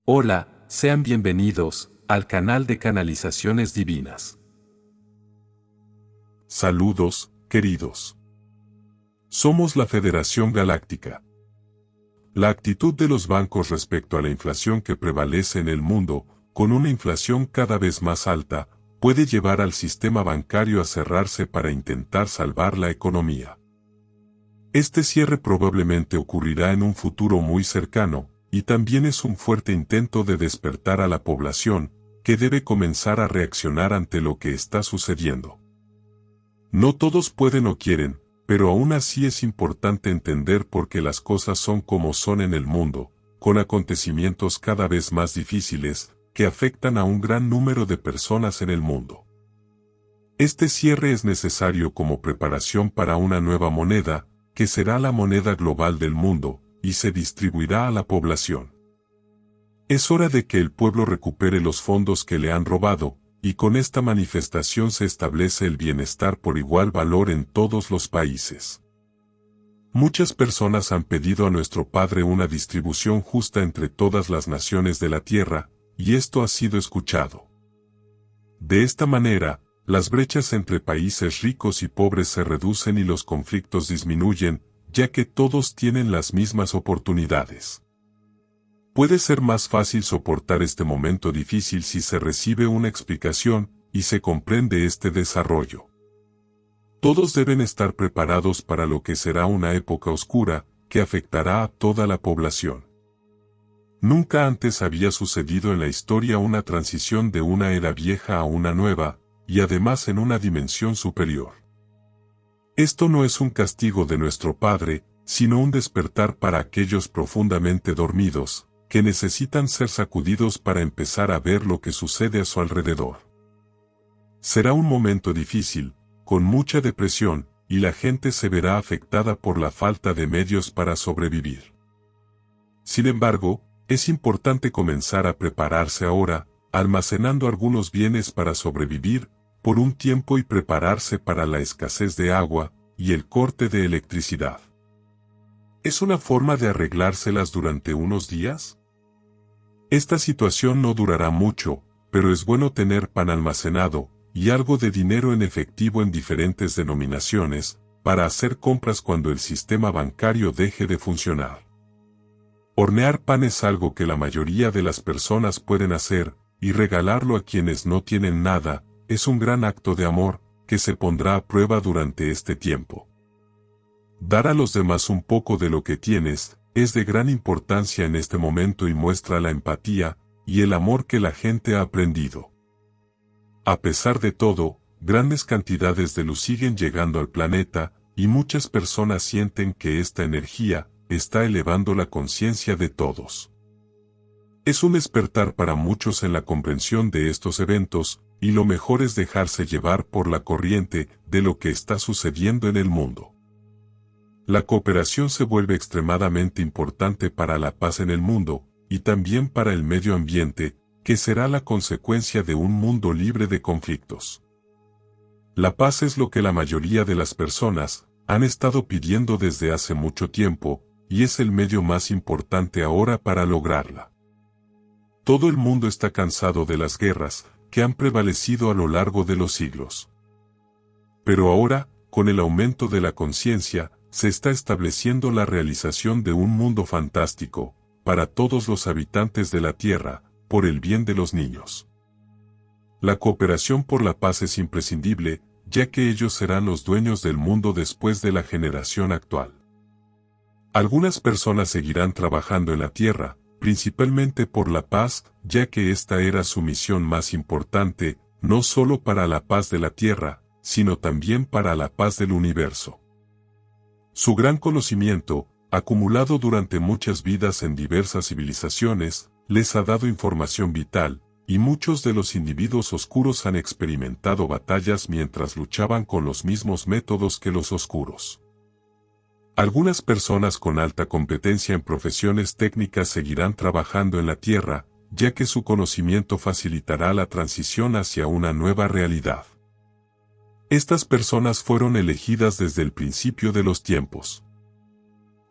Hola, sean bienvenidos al canal de Canalizaciones Divinas. Saludos, queridos. Somos la Federación Galáctica. La actitud de los bancos respecto a la inflación que prevalece en el mundo, con una inflación cada vez más alta, puede llevar al sistema bancario a cerrarse para intentar salvar la economía. Este cierre probablemente ocurrirá en un futuro muy cercano, y también es un fuerte intento de despertar a la población, que debe comenzar a reaccionar ante lo que está sucediendo. No todos pueden o quieren, pero aún así es importante entender por qué las cosas son como son en el mundo, con acontecimientos cada vez más difíciles, que afectan a un gran número de personas en el mundo. Este cierre es necesario como preparación para una nueva moneda, que será la moneda global del mundo, y se distribuirá a la población. Es hora de que el pueblo recupere los fondos que le han robado, y con esta manifestación se establece el bienestar por igual valor en todos los países. Muchas personas han pedido a nuestro Padre una distribución justa entre todas las naciones de la tierra, y esto ha sido escuchado. De esta manera, las brechas entre países ricos y pobres se reducen y los conflictos disminuyen, ya que todos tienen las mismas oportunidades. Puede ser más fácil soportar este momento difícil si se recibe una explicación y se comprende este desarrollo. Todos deben estar preparados para lo que será una época oscura, que afectará a toda la población. Nunca antes había sucedido en la historia una transición de una era vieja a una nueva, y además en una dimensión superior. Esto no es un castigo de nuestro Padre, sino un despertar para aquellos profundamente dormidos, que necesitan ser sacudidos para empezar a ver lo que sucede a su alrededor. Será un momento difícil, con mucha depresión, y la gente se verá afectada por la falta de medios para sobrevivir. Sin embargo, es importante comenzar a prepararse ahora, almacenando algunos bienes para sobrevivir por un tiempo y prepararse para la escasez de agua y el corte de electricidad. ¿Es una forma de arreglárselas durante unos días? Esta situación no durará mucho, pero es bueno tener pan almacenado y algo de dinero en efectivo en diferentes denominaciones para hacer compras cuando el sistema bancario deje de funcionar. Hornear pan es algo que la mayoría de las personas pueden hacer, y regalarlo a quienes no tienen nada es un gran acto de amor que se pondrá a prueba durante este tiempo. Dar a los demás un poco de lo que tienes es de gran importancia en este momento y muestra la empatía y el amor que la gente ha aprendido. A pesar de todo, grandes cantidades de luz siguen llegando al planeta, y muchas personas sienten que esta energía está elevando la conciencia de todos. Es un despertar para muchos en la comprensión de estos eventos, y lo mejor es dejarse llevar por la corriente de lo que está sucediendo en el mundo. La cooperación se vuelve extremadamente importante para la paz en el mundo, y también para el medio ambiente, que será la consecuencia de un mundo libre de conflictos. La paz es lo que la mayoría de las personas han estado pidiendo desde hace mucho tiempo, y es el medio más importante ahora para lograrla. Todo el mundo está cansado de las guerras que han prevalecido a lo largo de los siglos. Pero ahora, con el aumento de la conciencia, se está estableciendo la realización de un mundo fantástico, para todos los habitantes de la Tierra, por el bien de los niños. La cooperación por la paz es imprescindible, ya que ellos serán los dueños del mundo después de la generación actual. Algunas personas seguirán trabajando en la Tierra, principalmente por la paz, ya que esta era su misión más importante, no solo para la paz de la Tierra, sino también para la paz del universo. Su gran conocimiento, acumulado durante muchas vidas en diversas civilizaciones, les ha dado información vital, y muchos de los individuos oscuros han experimentado batallas mientras luchaban con los mismos métodos que los oscuros. Algunas personas con alta competencia en profesiones técnicas seguirán trabajando en la Tierra, ya que su conocimiento facilitará la transición hacia una nueva realidad. Estas personas fueron elegidas desde el principio de los tiempos.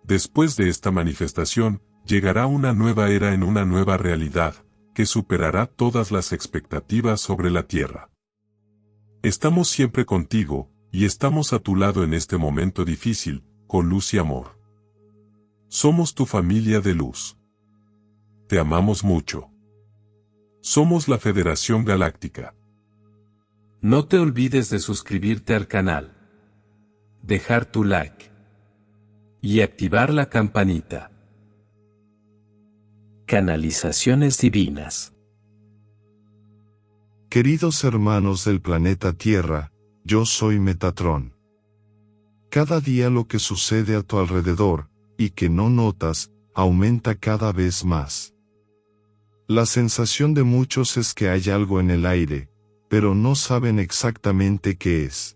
Después de esta manifestación, Llegará una nueva era en una nueva realidad, que superará todas las expectativas sobre la Tierra. Estamos siempre contigo, y estamos a tu lado en este momento difícil, con luz y amor. Somos tu familia de luz. Te amamos mucho. Somos la Federación Galáctica. No te olvides de suscribirte al canal, dejar tu like y activar la campanita. Canalizaciones divinas. Queridos hermanos del planeta Tierra, yo soy Metatron. Cada día lo que sucede a tu alrededor, y que no notas, aumenta cada vez más. La sensación de muchos es que hay algo en el aire, pero no saben exactamente qué es.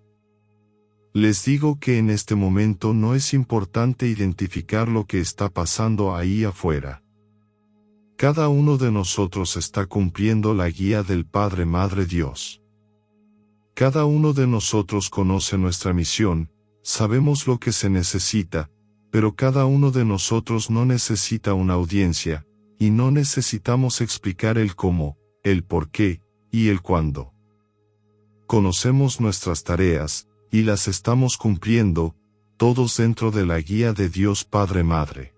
Les digo que en este momento no es importante identificar lo que está pasando ahí afuera. Cada uno de nosotros está cumpliendo la guía del Padre Madre Dios. Cada uno de nosotros conoce nuestra misión, sabemos lo que se necesita, pero cada uno de nosotros no necesita una audiencia, y no necesitamos explicar el cómo, el por qué, y el cuándo. Conocemos nuestras tareas, y las estamos cumpliendo, todos dentro de la guía de Dios Padre Madre.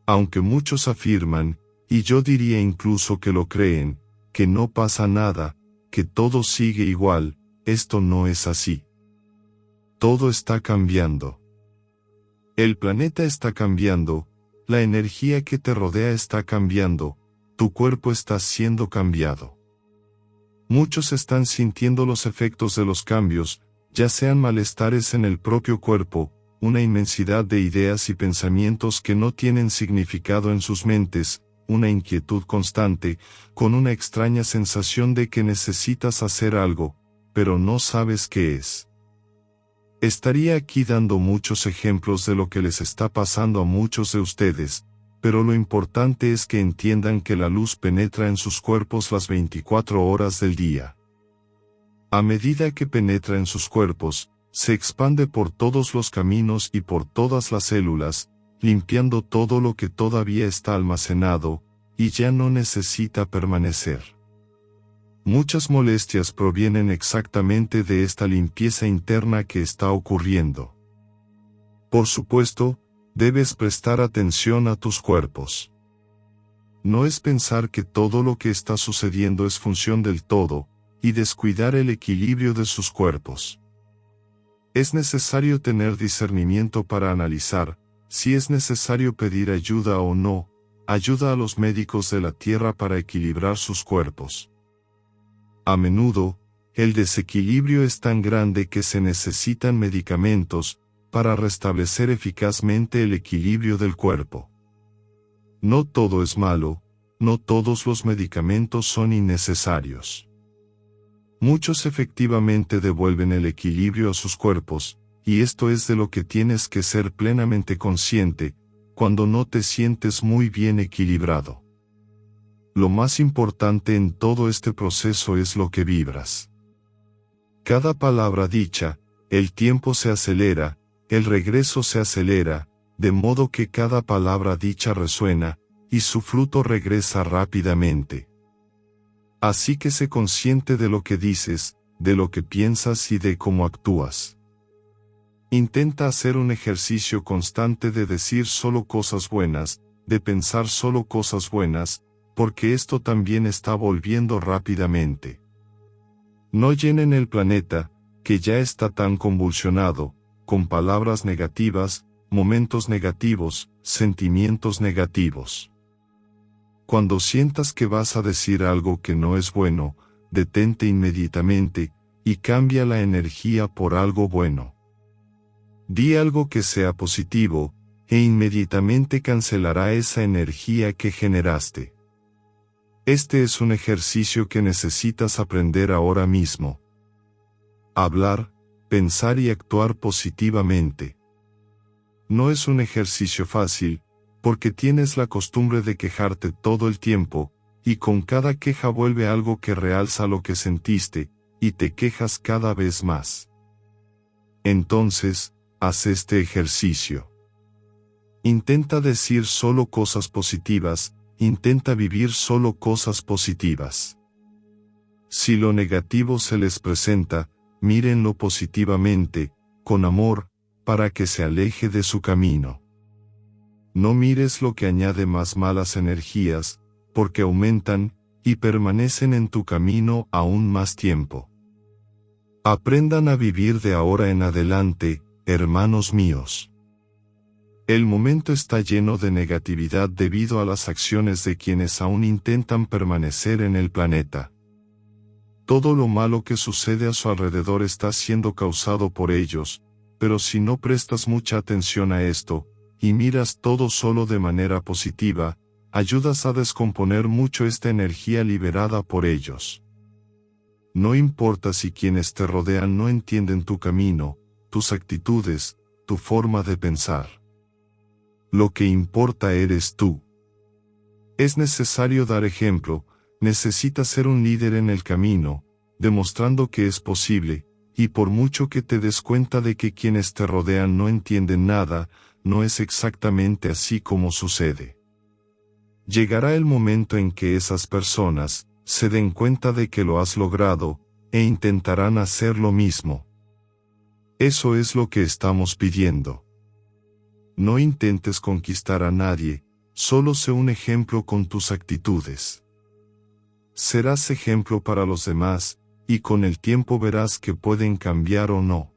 Aunque muchos afirman, y yo diría incluso que lo creen, que no pasa nada, que todo sigue igual, esto no es así. Todo está cambiando. El planeta está cambiando, la energía que te rodea está cambiando, tu cuerpo está siendo cambiado. Muchos están sintiendo los efectos de los cambios, ya sean malestares en el propio cuerpo, una inmensidad de ideas y pensamientos que no tienen significado en sus mentes, una inquietud constante, con una extraña sensación de que necesitas hacer algo, pero no sabes qué es. Estaría aquí dando muchos ejemplos de lo que les está pasando a muchos de ustedes, pero lo importante es que entiendan que la luz penetra en sus cuerpos las 24 horas del día. A medida que penetra en sus cuerpos, se expande por todos los caminos y por todas las células, limpiando todo lo que todavía está almacenado, y ya no necesita permanecer. Muchas molestias provienen exactamente de esta limpieza interna que está ocurriendo. Por supuesto, debes prestar atención a tus cuerpos. No es pensar que todo lo que está sucediendo es función del todo, y descuidar el equilibrio de sus cuerpos. Es necesario tener discernimiento para analizar, si es necesario pedir ayuda o no, ayuda a los médicos de la Tierra para equilibrar sus cuerpos. A menudo, el desequilibrio es tan grande que se necesitan medicamentos para restablecer eficazmente el equilibrio del cuerpo. No todo es malo, no todos los medicamentos son innecesarios. Muchos efectivamente devuelven el equilibrio a sus cuerpos, y esto es de lo que tienes que ser plenamente consciente, cuando no te sientes muy bien equilibrado. Lo más importante en todo este proceso es lo que vibras. Cada palabra dicha, el tiempo se acelera, el regreso se acelera, de modo que cada palabra dicha resuena, y su fruto regresa rápidamente. Así que sé consciente de lo que dices, de lo que piensas y de cómo actúas. Intenta hacer un ejercicio constante de decir solo cosas buenas, de pensar solo cosas buenas, porque esto también está volviendo rápidamente. No llenen el planeta, que ya está tan convulsionado, con palabras negativas, momentos negativos, sentimientos negativos. Cuando sientas que vas a decir algo que no es bueno, detente inmediatamente, y cambia la energía por algo bueno. Di algo que sea positivo, e inmediatamente cancelará esa energía que generaste. Este es un ejercicio que necesitas aprender ahora mismo. Hablar, pensar y actuar positivamente. No es un ejercicio fácil, porque tienes la costumbre de quejarte todo el tiempo, y con cada queja vuelve algo que realza lo que sentiste, y te quejas cada vez más. Entonces, haz este ejercicio. Intenta decir solo cosas positivas, intenta vivir solo cosas positivas. Si lo negativo se les presenta, mírenlo positivamente, con amor, para que se aleje de su camino. No mires lo que añade más malas energías, porque aumentan, y permanecen en tu camino aún más tiempo. Aprendan a vivir de ahora en adelante, hermanos míos. El momento está lleno de negatividad debido a las acciones de quienes aún intentan permanecer en el planeta. Todo lo malo que sucede a su alrededor está siendo causado por ellos, pero si no prestas mucha atención a esto, y miras todo solo de manera positiva, ayudas a descomponer mucho esta energía liberada por ellos. No importa si quienes te rodean no entienden tu camino, tus actitudes, tu forma de pensar. Lo que importa eres tú. Es necesario dar ejemplo, necesitas ser un líder en el camino, demostrando que es posible, y por mucho que te des cuenta de que quienes te rodean no entienden nada, no es exactamente así como sucede. Llegará el momento en que esas personas se den cuenta de que lo has logrado, e intentarán hacer lo mismo. Eso es lo que estamos pidiendo. No intentes conquistar a nadie, solo sé un ejemplo con tus actitudes. Serás ejemplo para los demás, y con el tiempo verás que pueden cambiar o no.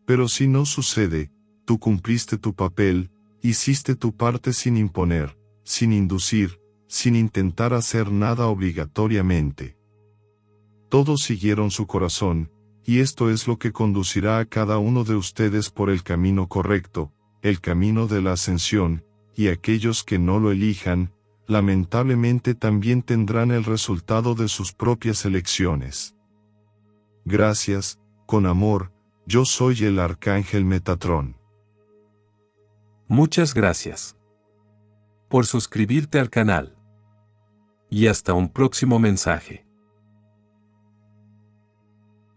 Pero si no sucede, tú cumpliste tu papel, hiciste tu parte sin imponer, sin inducir, sin intentar hacer nada obligatoriamente. Todos siguieron su corazón, y esto es lo que conducirá a cada uno de ustedes por el camino correcto, el camino de la ascensión, y aquellos que no lo elijan, lamentablemente también tendrán el resultado de sus propias elecciones. Gracias, con amor, yo soy el Arcángel Metatrón. Muchas gracias por suscribirte al canal. Y hasta un próximo mensaje.